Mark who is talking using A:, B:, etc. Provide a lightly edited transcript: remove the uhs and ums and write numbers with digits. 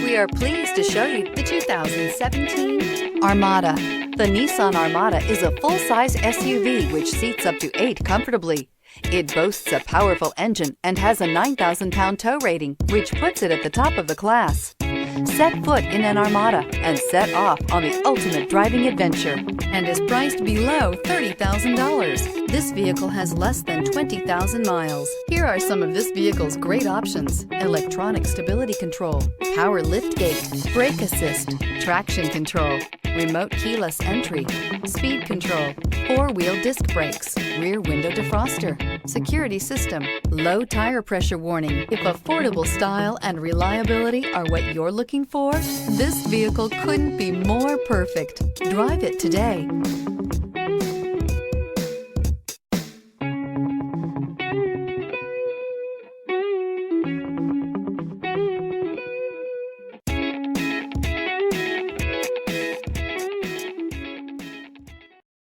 A: We are pleased to show you the 2017 Armada. The Nissan Armada is a full-size SUV which seats up to 8 comfortably. It boasts a powerful engine and has a 9,000-pound tow rating, which puts it at the top of the class. Set foot in an Armada and set off on the ultimate driving adventure and is priced below $30,000. This vehicle has less than 20,000 miles. Here are some of this vehicle's great options: electronic stability control, power liftgate, brake assist, traction control, remote keyless entry, speed control, 4-wheel disc brakes, rear window defroster, security system, low tire pressure warning. If affordable style and reliability are what you're looking for, this vehicle couldn't be more perfect. Drive it today.